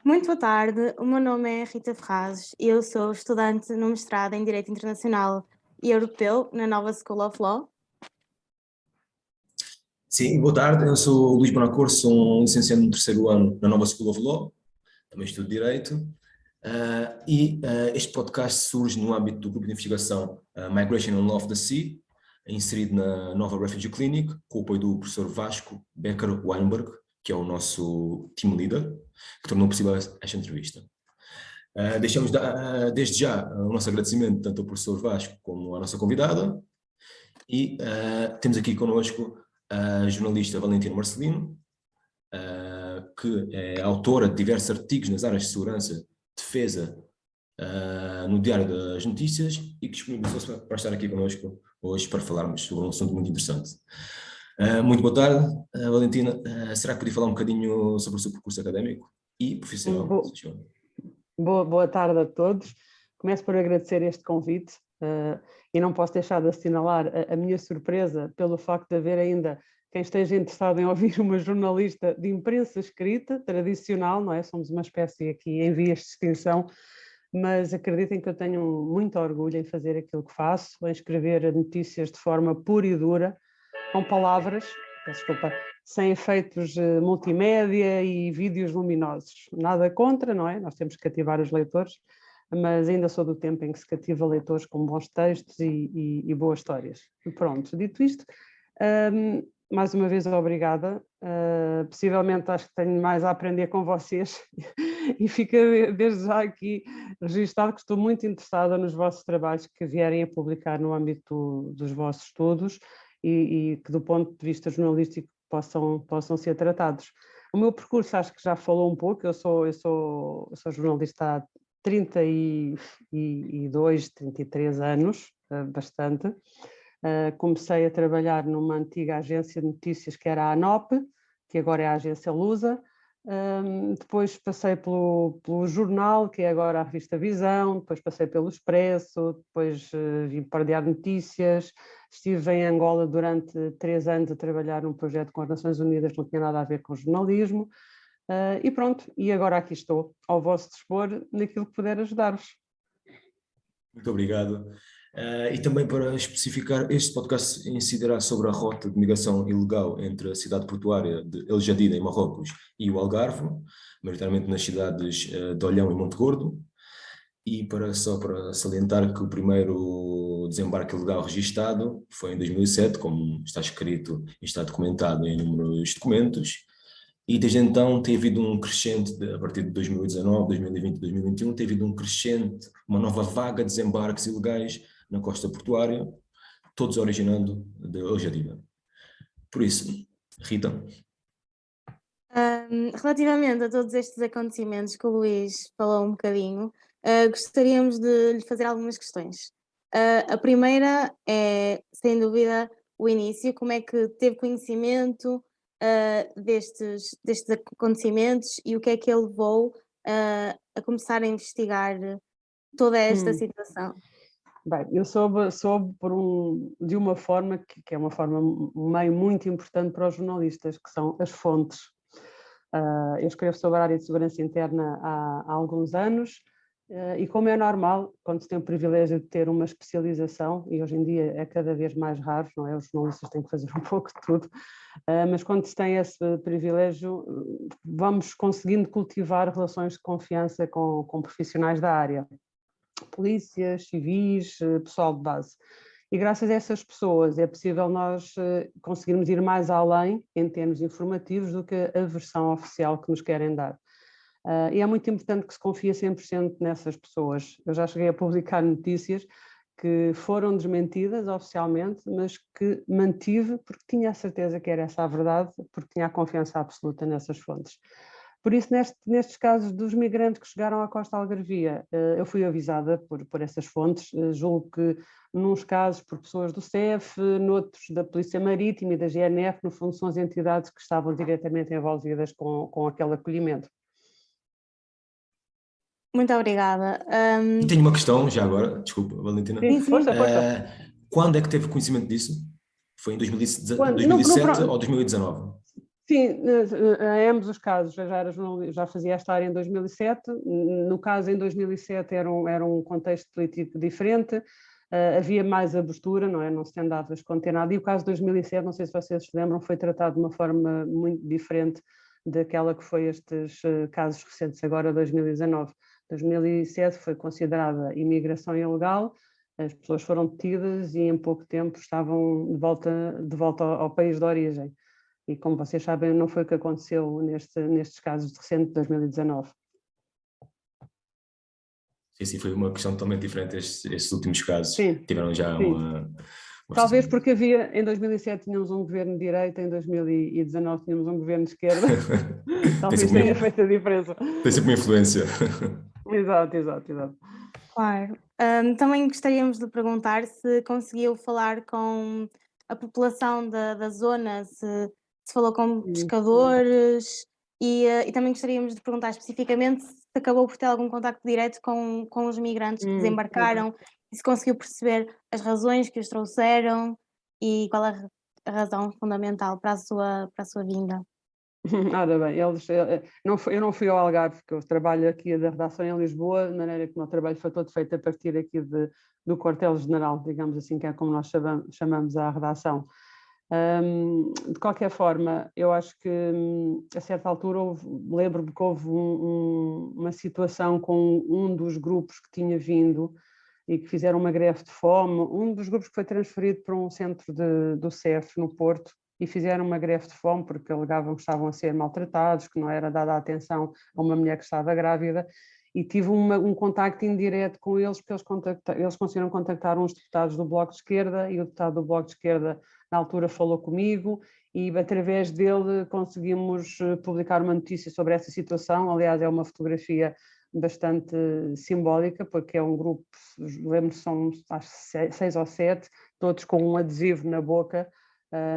Muito boa tarde, o meu nome é Rita Ferrazes e eu sou estudante no mestrado em Direito Internacional e Europeu na Nova School of Law. Sim, boa tarde, eu sou o Luís Bonacor, sou um licenciado no terceiro ano na Nova School of Law, também estudo Direito, este podcast surge no âmbito do grupo de investigação Migration and Law of the Sea, inserido na Nova Refugee Clinic, com o apoio do professor Vasco Becker Weinberg, que é o nosso team leader, que tornou possível esta entrevista. Deixamos desde já o nosso agradecimento tanto ao professor Vasco como à nossa convidada, e temos aqui connosco a jornalista Valentina Marcelino, que é autora de diversos artigos nas áreas de segurança, defesa, no Diário das Notícias, e que disponibilizou-se para estar aqui connosco hoje para falarmos sobre um assunto muito interessante. Muito boa tarde, Valentina. Será que podia falar um bocadinho sobre o seu percurso académico e profissional? Boa tarde a todos. Começo por agradecer este convite e não posso deixar de assinalar a minha surpresa pelo facto de haver ainda quem esteja interessado em ouvir uma jornalista de imprensa escrita, tradicional, não é? Somos uma espécie aqui em vias de extinção, mas acreditem que eu tenho muito orgulho em fazer aquilo que faço, em escrever notícias de forma pura e dura, com palavras, desculpa, sem efeitos multimédia e vídeos luminosos. Nada contra, não é? Nós temos que cativar os leitores, mas ainda sou do tempo em que se cativa leitores com bons textos e boas histórias. E pronto, dito isto, mais uma vez obrigada. Possivelmente acho que tenho mais a aprender com vocês e fica desde já aqui registado que estou muito interessada nos vossos trabalhos que vierem a publicar no âmbito dos vossos estudos e que do ponto de vista jornalístico possam ser tratados. O meu percurso acho que já falou um pouco, eu sou jornalista há 32, 33 anos, bastante. Comecei a trabalhar numa antiga agência de notícias que era a ANOP, que agora é a agência Lusa. Depois passei pelo jornal, que é agora a revista Visão, depois passei pelo Expresso, depois vim para o Diário de Notícias, estive em Angola durante 3 anos a trabalhar num projeto com as Nações Unidas que não tinha nada a ver com jornalismo, e pronto, e agora aqui estou, ao vosso dispor, naquilo que puder ajudar-vos. Muito obrigado. E também para especificar, este podcast incidirá sobre a rota de migração ilegal entre a cidade portuária de El Jadida, em Marrocos, e o Algarve, maioritariamente nas cidades de Olhão e Monte Gordo. E só para salientar que o primeiro desembarque ilegal registado foi em 2007, como está escrito e está documentado em inúmeros documentos. E desde então tem havido um crescente, a partir de 2019, 2020, 2021, tem havido um crescente, uma nova vaga de desembarques ilegais na costa portuária, todos originando de El Jadida. Por isso, Rita. Relativamente a todos estes acontecimentos que o Luís falou um bocadinho, gostaríamos de lhe fazer algumas questões. A primeira é, sem dúvida, o início, como é que teve conhecimento destes acontecimentos e o que é que ele levou a começar a investigar toda esta situação? Bem, eu soube de uma forma que é uma forma, um meio muito importante para os jornalistas, que são as fontes. Eu escrevo sobre a área de segurança interna há alguns anos, e como é normal, quando se tem o privilégio de ter uma especialização, e hoje em dia é cada vez mais raro, não é? Os jornalistas têm que fazer um pouco de tudo, mas quando se tem esse privilégio, vamos conseguindo cultivar relações de confiança com profissionais da área. Polícias, civis, pessoal de base. E graças a essas pessoas é possível nós conseguirmos ir mais além em termos informativos do que a versão oficial que nos querem dar. E é muito importante que se confie 100% nessas pessoas. Eu já cheguei a publicar notícias que foram desmentidas oficialmente, mas que mantive porque tinha a certeza que era essa a verdade, porque tinha a confiança absoluta nessas fontes. Por isso, nestes casos dos migrantes que chegaram à costa algarvia, eu fui avisada por essas fontes, julgo que nos casos por pessoas do CEF, noutros da Polícia Marítima e da GNF, no fundo são as entidades que estavam diretamente envolvidas com aquele acolhimento. Muito obrigada. E tenho uma questão já agora, desculpa, Valentina. Sim, força. Quando é que teve conhecimento disso? Foi em 2017 ou 2019? Sim, em ambos os casos, já fazia esta área em 2007, no caso em 2007 era um contexto político diferente, havia mais abertura, não é? Não se andava a esconder nada, e o caso de 2007, não sei se vocês se lembram, foi tratado de uma forma muito diferente daquela que foi estes casos recentes, agora 2019. 2007 foi considerada imigração ilegal, as pessoas foram detidas e em pouco tempo estavam de volta ao país de origem. E como vocês sabem, não foi o que aconteceu nestes casos de recente de 2019. Sim, foi uma questão totalmente diferente. Estes últimos casos Sim, tiveram já sim. uma Talvez porque em 2007 tínhamos um governo de direita, em 2019 tínhamos um governo de esquerda. Talvez tenha feito a diferença. Tem sempre uma influência. Exato. Claro. Também gostaríamos de perguntar se conseguiu falar com a população da zona, se falou com pescadores e também gostaríamos de perguntar especificamente se acabou por ter algum contacto direto com os migrantes que desembarcaram e se conseguiu perceber as razões que os trouxeram e qual é a razão fundamental para a sua vinda. Ora bem, eu não fui ao Algarve, porque eu trabalho aqui da redação em Lisboa, de maneira que o meu trabalho foi todo feito a partir aqui do quartel-general, digamos assim, que é como nós chamamos a redação. De qualquer forma, eu acho que a certa altura lembro-me que houve uma situação com um dos grupos que tinha vindo e que fizeram uma greve de fome, um dos grupos que foi transferido para um centro do CEF no Porto, e fizeram uma greve de fome porque alegavam que estavam a ser maltratados, que não era dada atenção a uma mulher que estava grávida, e tive um contacto indireto com eles, porque eles conseguiram contactar uns deputados do Bloco de Esquerda, e o deputado do Bloco de Esquerda na altura falou comigo, e através dele conseguimos publicar uma notícia sobre essa situação. Aliás, é uma fotografia bastante simbólica, porque é um grupo, lembro-me, são acho 6 ou 7, todos com um adesivo na boca.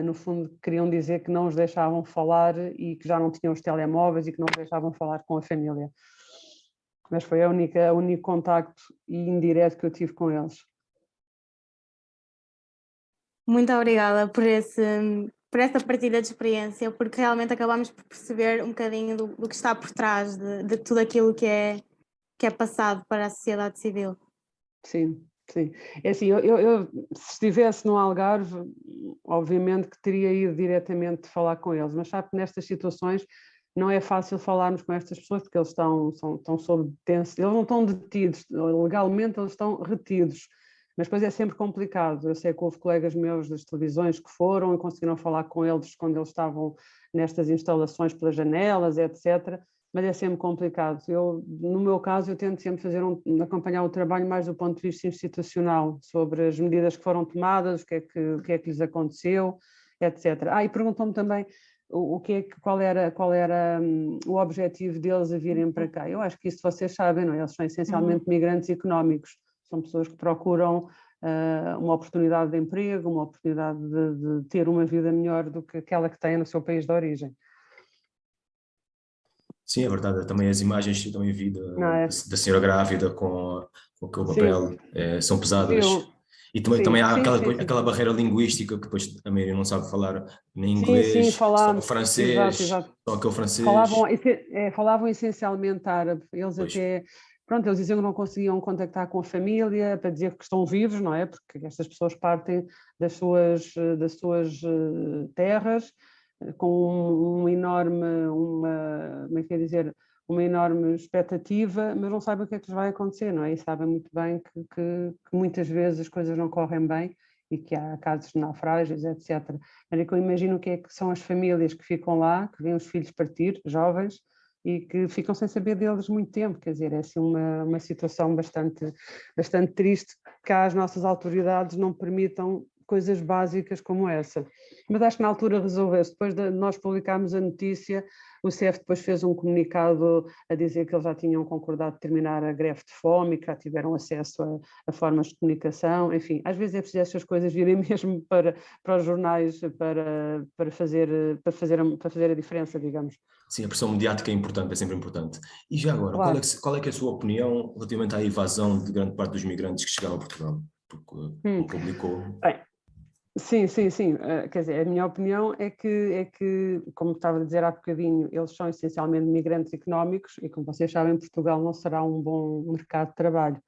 No fundo, queriam dizer que não os deixavam falar e que já não tinham os telemóveis e que não os deixavam falar com a família. Mas foi o único contacto indireto que eu tive com eles. Muito obrigada por essa partilha de experiência, porque realmente acabamos por perceber um bocadinho do que está por trás de tudo aquilo que é passado para a sociedade civil. Sim. É assim, eu se estivesse no Algarve, obviamente que teria ido diretamente falar com eles, mas sabe que nestas situações não é fácil falarmos com estas pessoas porque eles estão sob detenção, eles não estão detidos, legalmente eles estão retidos, mas depois é sempre complicado. Eu sei que houve colegas meus das televisões que foram e conseguiram falar com eles quando eles estavam nestas instalações pelas janelas, etc., mas é sempre complicado. No meu caso, eu tento sempre acompanhar o trabalho mais do ponto de vista institucional, sobre as medidas que foram tomadas, o que é que lhes aconteceu, etc. E perguntou-me também qual era o objetivo deles a virem para cá. Eu acho que isso vocês sabem, não é? Eles são essencialmente migrantes económicos, são pessoas que procuram uma oportunidade de emprego, uma oportunidade de ter uma vida melhor do que aquela que têm no seu país de origem. Sim, é verdade. Também as imagens que eu também vi da senhora grávida com aquele papel são pesadas. E também há aquela barreira linguística que depois a maioria não sabe falar nem inglês, só francês, exato. só aquele francês. Falavam essencialmente árabe. Eles eles diziam que não conseguiam contactar com a família para dizer que estão vivos, não é? Porque estas pessoas partem das suas terras com uma enorme expectativa, mas não sabem o que é que lhes vai acontecer, não é? E sabem muito bem que muitas vezes as coisas não correm bem e que há casos de naufrágios, etc. Mas é que eu imagino o que é que são as famílias que ficam lá, que veem os filhos partir, jovens, e que ficam sem saber deles muito tempo. Quer dizer, é assim uma situação bastante triste, que as nossas autoridades não permitam coisas básicas como essa. Mas acho que na altura resolveu-se. Depois de nós publicarmos a notícia, o CEF depois fez um comunicado a dizer que eles já tinham concordado terminar a greve de fome e que já tiveram acesso a formas de comunicação. Enfim, às vezes é preciso estas coisas virem mesmo para os jornais para fazer a diferença, digamos. Sim, a pressão mediática é importante, é sempre importante. E já agora, Claro. qual é que é a sua opinião relativamente à evasão de grande parte dos migrantes que chegaram a Portugal? Porque, como publicou... Bem, Sim, sim, sim. Quer dizer, a minha opinião é que, como estava a dizer há bocadinho, eles são essencialmente migrantes económicos e, como vocês sabem, Portugal não será um bom mercado de trabalho.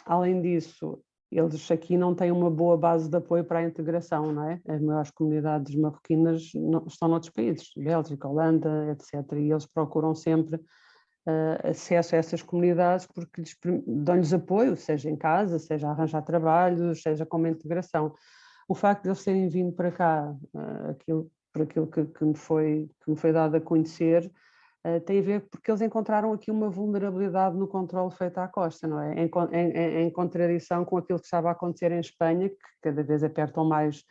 Além disso, eles aqui não têm uma boa base de apoio para a integração, não é? As maiores comunidades marroquinas estão noutros países, Bélgica, Holanda, etc. E eles procuram sempre acesso a essas comunidades porque dão-lhes apoio, seja em casa, seja a arranjar trabalho, seja como integração. O facto de eles terem vindo para cá, por aquilo que me foi dado a conhecer, tem a ver porque eles encontraram aqui uma vulnerabilidade no controle feito à costa, não é? Em contradição com aquilo que estava a acontecer em Espanha, que cada vez apertam mais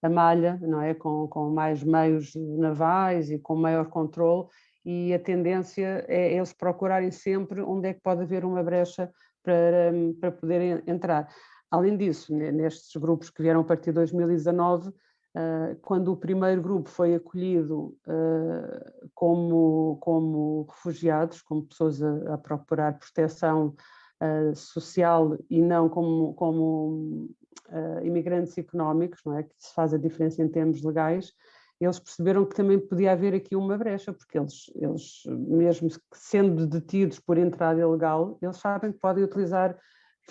a malha, não é? Com mais meios navais e com maior controle, e a tendência é eles procurarem sempre onde é que pode haver uma brecha para poderem entrar. Além disso, nestes grupos que vieram a partir de 2019, quando o primeiro grupo foi acolhido como refugiados, como pessoas a procurar proteção social e não como imigrantes económicos, não é? Que se faz a diferença em termos legais, eles perceberam que também podia haver aqui uma brecha, porque eles mesmo sendo detidos por entrada ilegal, eles sabem que podem utilizar,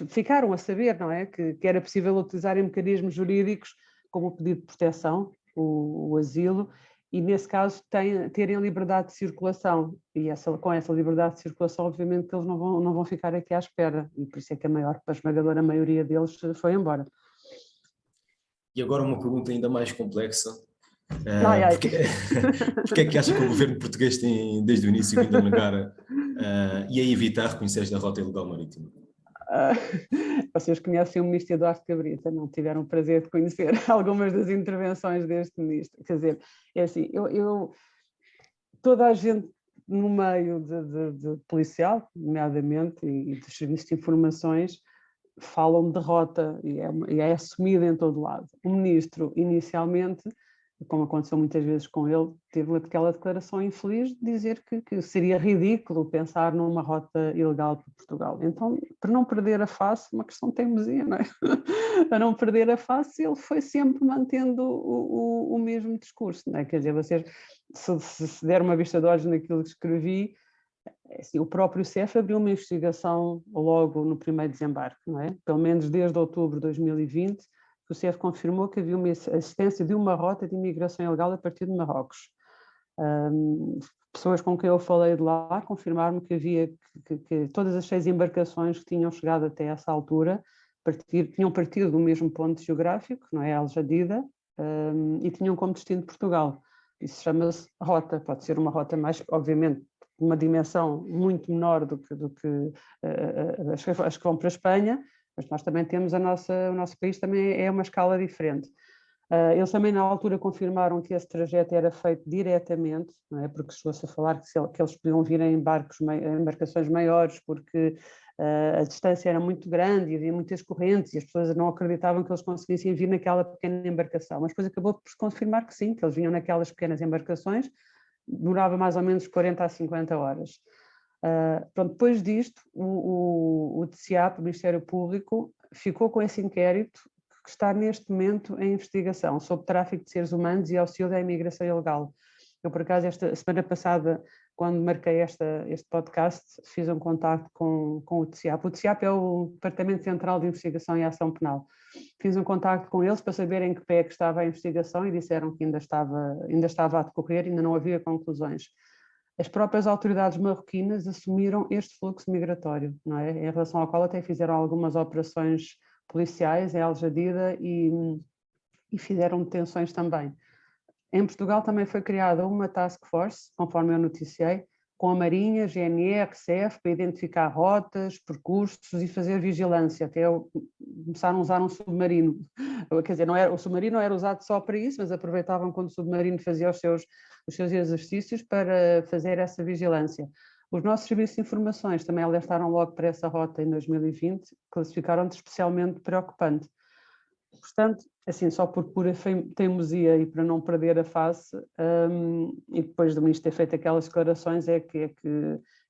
ficaram a saber, não é? Que era possível utilizarem mecanismos jurídicos como o pedido de proteção, o asilo, e nesse caso terem liberdade de circulação, e com essa liberdade de circulação obviamente que eles não vão ficar aqui à espera, e por isso é que a esmagadora maioria deles foi embora. E agora uma pergunta ainda mais complexa. Ai, ai. Porque é que acha que o governo português tem desde o início vindo a negar e a evitar reconhecer esta rota ilegal marítima? Vocês conhecem o ministro Eduardo Cabrita, não tiveram o prazer de conhecer algumas das intervenções deste ministro. Quer dizer, é assim, toda a gente no meio de policial, nomeadamente, e dos serviços de informações, falam de rota e é assumida em todo lado. O ministro, inicialmente, como aconteceu muitas vezes com ele, teve aquela declaração infeliz de dizer que seria ridículo pensar numa rota ilegal para Portugal. Então, para não perder a face, uma questão de teimosia, não é? Para não perder a face, ele foi sempre mantendo o mesmo discurso, não é? Quer dizer, vocês, se der uma vista de olhos naquilo que escrevi, assim, o próprio CEF abriu uma investigação logo no primeiro desembarque, não é? Pelo menos desde outubro de 2020, o CEF confirmou que havia uma existência de uma rota de imigração ilegal a partir de Marrocos. Pessoas com quem eu falei de lá confirmaram que havia que todas as 6 embarcações que tinham chegado até essa altura tinham partido do mesmo ponto geográfico, não é? Al Jadida, e tinham como destino Portugal. Isso chama-se rota, pode ser uma rota mais, obviamente, uma dimensão muito menor do que as que vão para a Espanha, mas nós também temos o nosso país também é uma escala diferente. Eles também na altura confirmaram que esse trajeto era feito diretamente, não é? Porque chegou-se a falar que eles podiam vir em embarcações maiores porque a distância era muito grande e havia muitas correntes e as pessoas não acreditavam que eles conseguissem vir naquela pequena embarcação, mas depois acabou por se confirmar que sim, que eles vinham naquelas pequenas embarcações, demorava mais ou menos 40 a 50 horas. Pronto, depois disto, o TCAP, o Ministério Público, ficou com esse inquérito que está neste momento em investigação sobre tráfico de seres humanos e auxílio à imigração ilegal. Eu, por acaso, esta semana passada, quando marquei este podcast, fiz um contacto com o TCAP. O TCAP é o Departamento Central de Investigação e Ação Penal. Fiz um contacto com eles para saber em que pé que estava a investigação e disseram que ainda estava a decorrer, ainda não havia conclusões. As próprias autoridades marroquinas assumiram este fluxo migratório, não é? Em relação ao qual até fizeram algumas operações policiais em Al Jadida e fizeram detenções também. Em Portugal também foi criada uma task force, conforme eu noticiei, com a Marinha, GNR, CEF, para identificar rotas, percursos e fazer vigilância, até começaram a usar um submarino. Quer dizer, o submarino não era usado só para isso, mas aproveitavam quando o submarino fazia os seus exercícios para fazer essa vigilância. Os nossos serviços de informações também alertaram logo para essa rota em 2020, classificaram de especialmente preocupante. Portanto, assim, só por pura teimosia e para não perder a face, e depois do ministro ter feito aquelas declarações, é que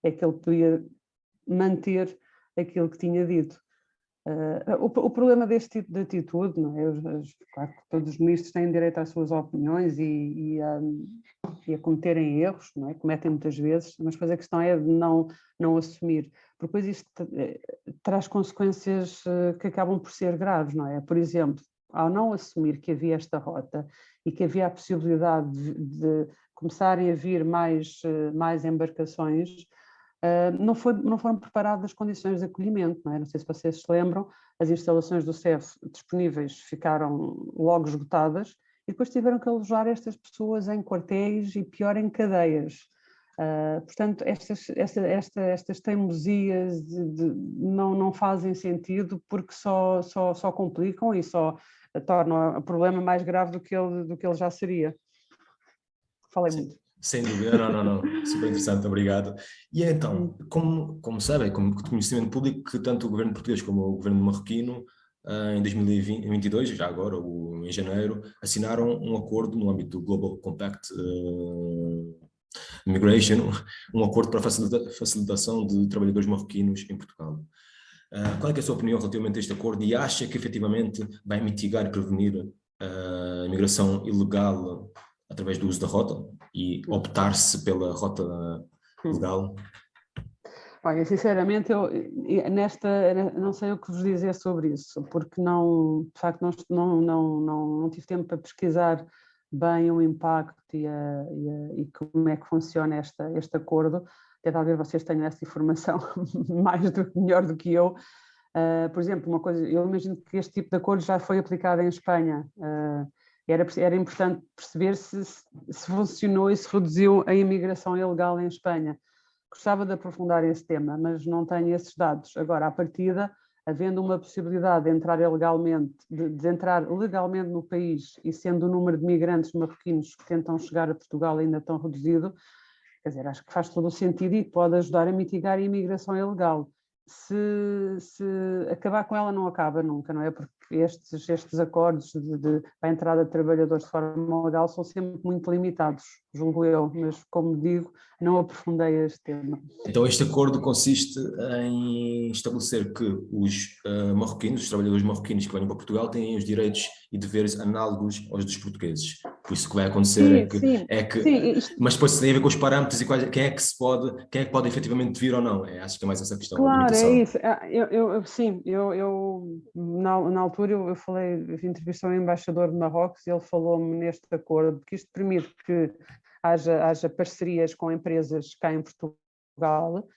ele podia manter aquilo que tinha dito. O problema deste tipo de atitude, não é? Claro que todos os ministros têm direito às suas opiniões e a cometerem erros, não é? Cometem muitas vezes, mas depois a questão é de não assumir, porque depois isto traz consequências que acabam por ser graves, não é? Por exemplo, ao não assumir que havia esta rota e que havia a possibilidade de começarem a vir mais embarcações, não foram preparadas as condições de acolhimento, não é? Não sei se vocês se lembram, as instalações do CEF disponíveis ficaram logo esgotadas e depois tiveram que alojar estas pessoas em quartéis e, pior, em cadeias. Portanto, estas teimosias não fazem sentido, porque só complicam e só tornam o problema mais grave do que ele já seria. Falei muito. Sem dúvida, não, super interessante, obrigado. E então, como sabem, como conhecimento público, que tanto o governo português como o governo marroquino, em 2022, já agora, ou em janeiro, assinaram um acordo no âmbito do Global Compact Migration, um acordo para a facilitação de trabalhadores marroquinos em Portugal. Qual é a sua opinião relativamente a este acordo e acha que efetivamente vai mitigar e prevenir a imigração ilegal através do uso da rota e optar-se pela rota legal? Olha, sinceramente, eu não sei o que vos dizer sobre isso, porque de facto não tive tempo para pesquisar bem o impacto e como é que funciona este acordo. Até talvez vocês tenham essa informação melhor do que eu. Por exemplo, uma coisa, eu imagino que este tipo de acordo já foi aplicado em Espanha. Era importante perceber se funcionou e se reduziu a imigração ilegal em Espanha. Gostava de aprofundar esse tema, mas não tenho esses dados. Agora, à partida, havendo uma possibilidade de entrar legalmente, de entrar legalmente no país e sendo o número de migrantes marroquinos que tentam chegar a Portugal ainda tão reduzido, quer dizer, acho que faz todo o sentido e pode ajudar a mitigar a imigração ilegal. Se acabar com ela, não acaba nunca, não é? Porque estes acordos para a entrada de trabalhadores de forma legal são sempre muito limitados, julgo eu, mas como digo, não aprofundei este tema. Então este acordo consiste em estabelecer que os marroquinos, os trabalhadores marroquinos que venham para Portugal têm os direitos e deveres análogos aos dos portugueses. Por isso o que vai acontecer mas depois tem a ver com os parâmetros e quem é que pode efetivamente vir ou não. Acho que é mais essa questão. Claro, é isso. Na altura eu falei, entrevistei um embaixador de Marrocos e ele falou-me neste acordo, que isto permite que haja parcerias com empresas cá em Portugal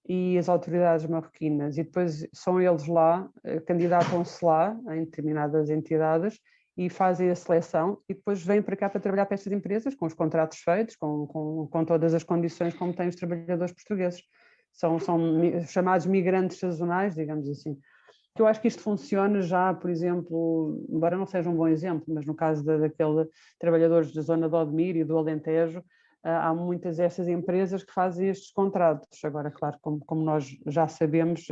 e as autoridades marroquinas, e depois são eles lá, candidatam-se lá em determinadas entidades e fazem a seleção e depois vêm para cá para trabalhar para estas empresas com os contratos feitos, com todas as condições como têm os trabalhadores portugueses. São chamados migrantes sazonais, digamos assim. Eu acho que isto funciona já, por exemplo, embora não seja um bom exemplo, mas no caso daqueles trabalhadores da zona de Odmir e do Alentejo, há muitas dessas empresas que fazem estes contratos. Agora, claro, como nós já sabemos,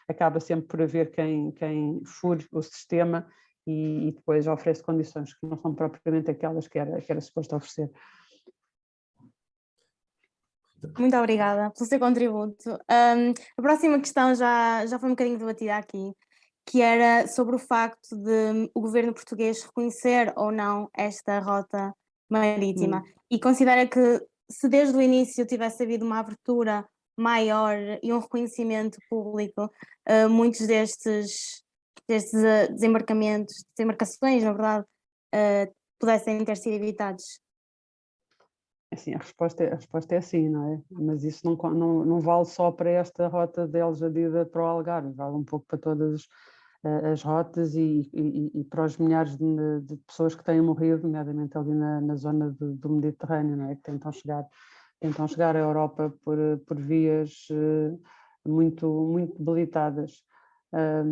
acaba sempre por haver quem fure o sistema e depois oferece condições que não são propriamente aquelas que era suposto oferecer. Muito obrigada pelo seu contributo. A próxima questão já foi um bocadinho debatida aqui, que era sobre o facto de o governo português reconhecer ou não esta rota marítima. E considera que se desde o início tivesse havido uma abertura maior e um reconhecimento público, muitos destes desembarcações, na verdade, pudessem ter sido evitados. Assim, a resposta é sim, não é? Mas isso não vale só para esta rota de El Jadida para o Algarve, vale um pouco para todas as rotas e para os milhares de pessoas que têm morrido, nomeadamente ali na zona do Mediterrâneo, não é? Que tentam chegar à Europa por vias muito, muito debilitadas. A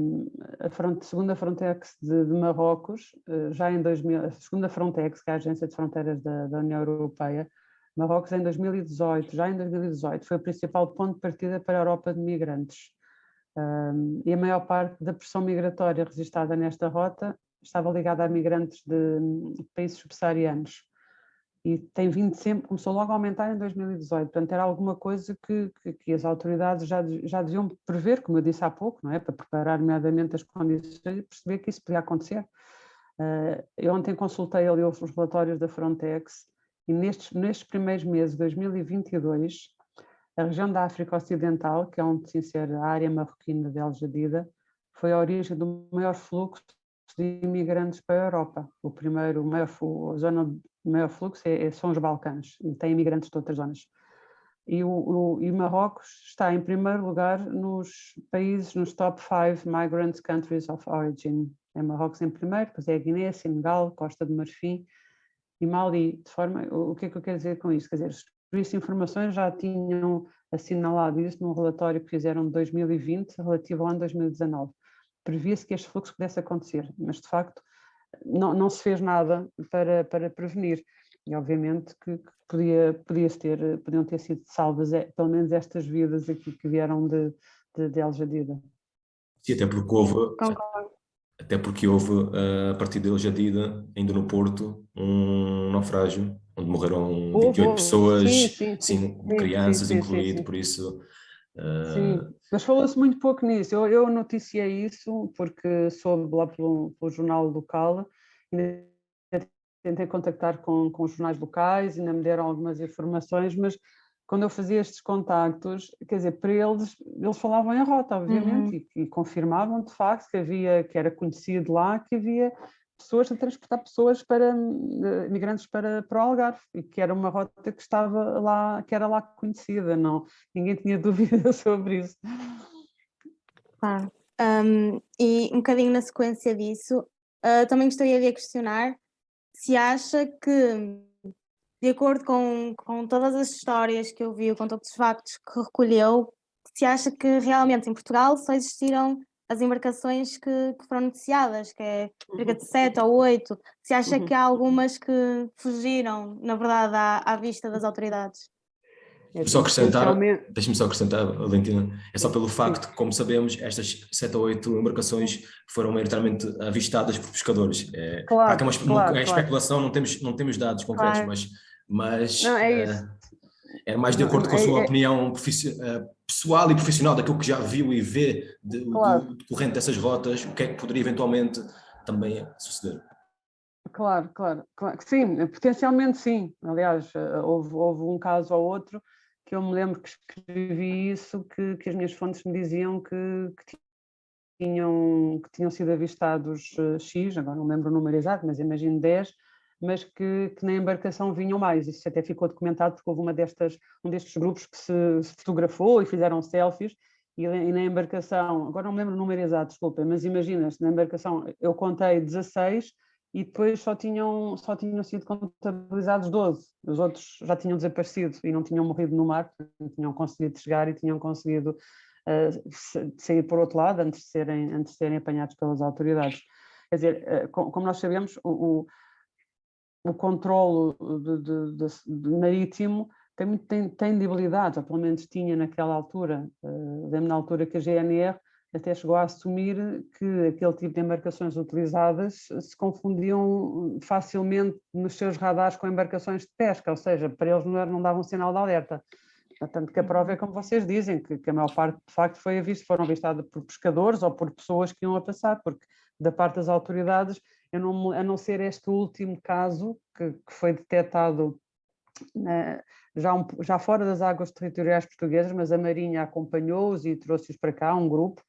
segunda Frontex de Marrocos, já em 2000, a segunda Frontex, que é a Agência de Fronteiras da União Europeia, Marrocos já em 2018, foi o principal ponto de partida para a Europa de migrantes. E a maior parte da pressão migratória registrada nesta rota estava ligada a migrantes de países subsaarianos. e tem vindo sempre, começou logo a aumentar em 2018, portanto era alguma coisa que as autoridades já deviam prever, como eu disse há pouco, não é? Para preparar nomeadamente as condições e perceber que isso podia acontecer. Eu ontem consultei ali os relatórios da Frontex e nestes primeiros meses de 2022, a região da África Ocidental, que é onde se insere a área marroquina de El Jadida, foi a origem do maior fluxo de imigrantes para a Europa. A zona de maior fluxo são os Balcãs, e tem imigrantes de outras zonas. E Marrocos está em primeiro lugar nos países, nos top 5 migrant countries of origin. É Marrocos em primeiro, depois é a Guiné, Senegal, Costa de Marfim e Mali. O que é que eu quero dizer com isto? Quer dizer, os serviços de informações já tinham assinalado isso num relatório que fizeram de 2020, relativo ao ano 2019. Previa-se que este fluxo pudesse acontecer, mas de facto não se fez nada para prevenir. E obviamente que podiam ter sido salvas pelo menos estas vidas aqui que vieram de El Jadida. Sim, até porque houve a partir de El Jadida, ainda no Porto, um naufrágio onde morreram 28 pessoas, crianças incluído, por isso... Sim, mas falou-se muito pouco nisso. Eu noticiei isso porque soube lá pelo jornal local, ainda tentei contactar com os jornais locais, ainda me deram algumas informações, mas quando eu fazia estes contactos, quer dizer, para eles falavam em rota, obviamente, e confirmavam de facto que era conhecido lá, que havia pessoas a transportar pessoas imigrantes para o Algarve, e que era uma rota que estava lá, que era lá conhecida, ninguém tinha dúvida sobre isso. Claro. E um bocadinho na sequência disso, também gostaria de questionar se acha que, de acordo com todas as histórias que eu vi, com todos os factos que recolheu, se acha que realmente em Portugal só existiram as embarcações que foram noticiadas, que é cerca de 7 ou 8, se acha que há algumas que fugiram, na verdade, à vista das autoridades? Deixa-me só acrescentar, Valentina, é só pelo facto que, como sabemos, estas 7 ou 8 embarcações foram maioritariamente avistadas por pescadores. Claro, especulação, não temos dados concretos, mas não, é isso. É mais de acordo com a sua opinião pessoal e profissional, daquilo que já viu e vê do decorrente dessas rotas, o que é que poderia eventualmente também suceder? Claro, sim, potencialmente sim. Aliás, houve um caso ou outro que eu me lembro que escrevi isso, que as minhas fontes me diziam que tinham sido avistados X, agora não me lembro o número exato, mas imagino 10, mas que na embarcação vinham mais. Isso até ficou documentado porque houve um destes grupos que se fotografou e fizeram selfies, e na embarcação, agora não me lembro o número exato, desculpa, mas imaginas, na embarcação eu contei 16 e depois só tinham sido contabilizados 12. Os outros já tinham desaparecido e não tinham morrido no mar, tinham conseguido chegar e tinham conseguido sair por outro lado antes de serem apanhados pelas autoridades. Quer dizer, como nós sabemos, o controlo de marítimo tem debilidades, ou pelo menos tinha naquela altura. Lembro na altura que a GNR até chegou a assumir que aquele tipo de embarcações utilizadas se confundiam facilmente nos seus radares com embarcações de pesca, ou seja, para eles não davam sinal de alerta. Tanto que a prova é como vocês dizem, que a maior parte de facto foram avistadas por pescadores ou por pessoas que iam a passar, porque da parte das autoridades, a não ser este último caso que foi detectado já fora das águas territoriais portuguesas, mas a Marinha acompanhou-os e trouxe-os para cá, um grupo.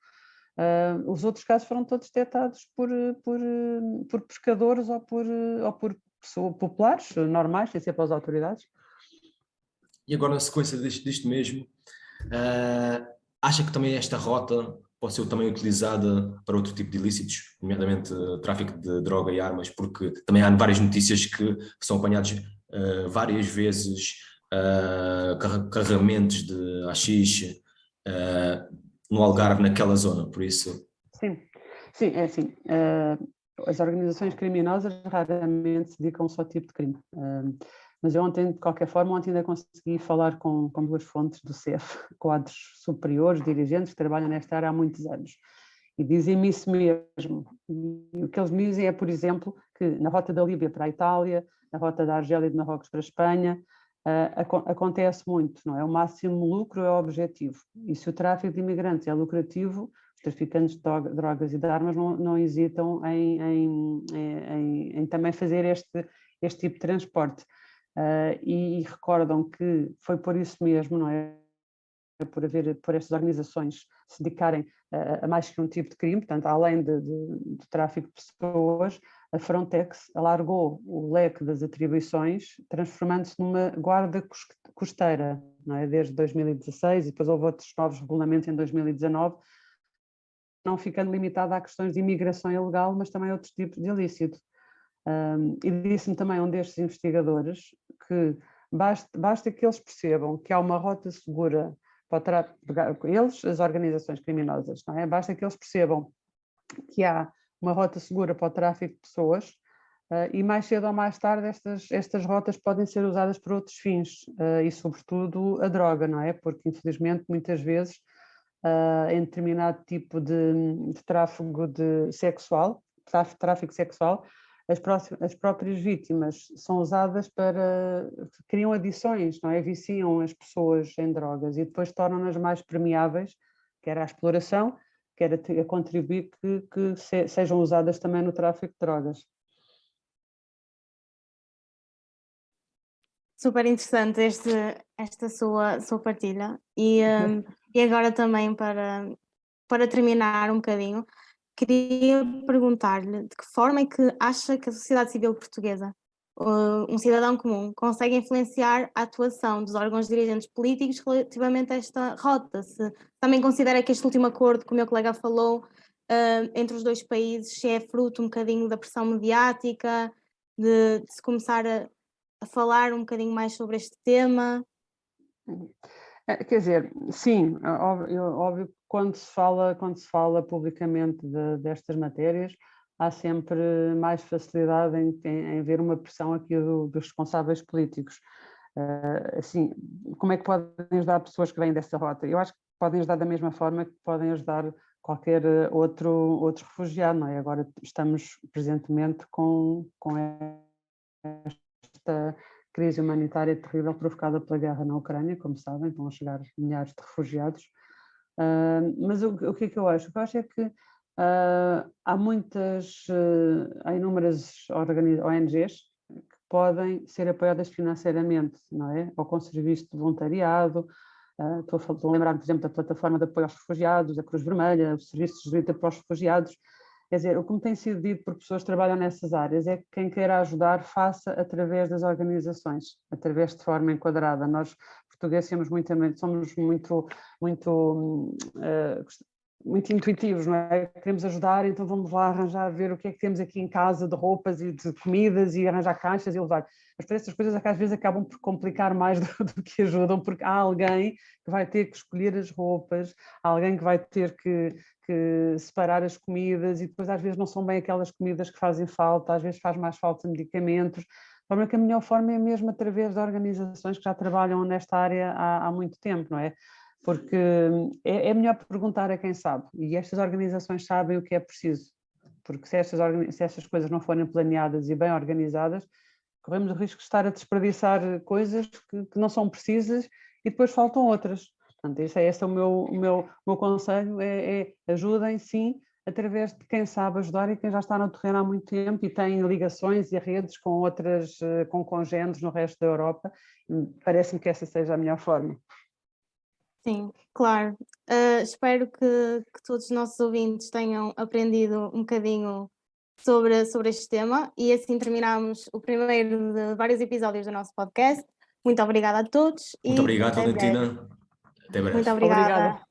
Os outros casos foram todos detectados por pescadores ou por pessoas populares, normais, sem ser pelas autoridades. E agora, na sequência disto mesmo, acha que também esta rota pode ser também utilizada para outro tipo de ilícitos, nomeadamente tráfico de droga e armas, porque também há várias notícias que são apanhados várias vezes carregamentos de haxixe no Algarve, naquela zona, por isso... Sim, é assim. As organizações criminosas raramente se dedicam só a tipo de crime. Mas eu ontem, de qualquer forma, ainda consegui falar com duas fontes do CEF, quadros superiores, dirigentes que trabalham nesta área há muitos anos. e dizem-me isso mesmo. E o que eles me dizem é, por exemplo, que na rota da Líbia para a Itália, na rota da Argélia e de Marrocos para a Espanha, acontece muito, não é? O máximo lucro é o objetivo. E se o tráfico de imigrantes é lucrativo, os traficantes de drogas e de armas não hesitam em também fazer este tipo de transporte. E recordam que foi por isso mesmo, não é? Por estas organizações se dedicarem a mais que um tipo de crime, portanto, além do tráfico de pessoas, a Frontex alargou o leque das atribuições, transformando-se numa guarda costeira, não é? Desde 2016, e depois houve outros novos regulamentos em 2019, não ficando limitada a questões de imigração ilegal, mas também a outros tipos de ilícito. E disse-me também um destes investigadores que basta que eles percebam que há uma rota segura para eles, as organizações criminosas, não é? Basta que eles percebam que há uma rota segura para o tráfico de pessoas e mais cedo ou mais tarde estas rotas podem ser usadas para outros fins e sobretudo a droga, não é? Porque infelizmente muitas vezes em determinado tipo de tráfego sexual, as próprias vítimas são usadas criam adições, não é? Viciam as pessoas em drogas e depois tornam-nas mais permeáveis, quer à exploração, quer a contribuir que sejam usadas também no tráfico de drogas. Super interessante esta sua partilha. E agora também para terminar um bocadinho, queria perguntar-lhe de que forma é que acha que a sociedade civil portuguesa, um cidadão comum, consegue influenciar a atuação dos órgãos dirigentes políticos relativamente a esta rota? Se também considera que este último acordo, como o meu colega falou, entre os dois países, se é fruto um bocadinho da pressão mediática, de se começar a falar um bocadinho mais sobre este tema? Quer dizer, sim, óbvio que quando se fala publicamente destas matérias, há sempre mais facilidade em ver uma pressão aqui dos responsáveis políticos. Assim, como é que podem ajudar pessoas que vêm dessa rota? Eu acho que podem ajudar da mesma forma que podem ajudar qualquer outro refugiado, não é? Agora estamos presentemente com esta crise humanitária terrível provocada pela guerra na Ucrânia, como sabem, estão a chegar milhares de refugiados. Mas o que é que eu acho? O que eu acho é que há inúmeras ONGs que podem ser apoiadas financeiramente, não é? Ou com serviço de voluntariado. Estou a lembrar, por exemplo, da plataforma de apoio aos refugiados, da Cruz Vermelha, o Serviço de Jesuíta para os Refugiados. Quer dizer, o que me tem sido dito por pessoas que trabalham nessas áreas é que quem queira ajudar faça através das organizações, através de forma enquadrada. Nós, portugueses, somos muito intuitivos, não é? Queremos ajudar, então vamos lá arranjar, ver o que é que temos aqui em casa de roupas e de comidas e arranjar caixas e levar. Mas para essas coisas às vezes acabam por complicar mais do que ajudam, porque há alguém que vai ter que escolher as roupas, há alguém que vai ter que separar as comidas e depois às vezes não são bem aquelas comidas que fazem falta, às vezes faz mais falta medicamentos. De que a melhor forma é mesmo através de organizações que já trabalham nesta área há muito tempo, não é? Porque é melhor perguntar a quem sabe, e estas organizações sabem o que é preciso, porque se estas coisas não forem planeadas e bem organizadas, corremos o risco de estar a desperdiçar coisas que não são precisas e depois faltam outras. Portanto, esse é o meu conselho, ajudem sim, através de quem sabe ajudar e quem já está no terreno há muito tempo e tem ligações e redes com congêneres no resto da Europa. Parece-me que essa seja a melhor forma. Sim, claro. Espero que todos os nossos ouvintes tenham aprendido um bocadinho sobre este tema e assim terminamos o primeiro de vários episódios do nosso podcast. Muito obrigada a todos. Muito obrigado, Valentina. Até breve. Muito obrigada.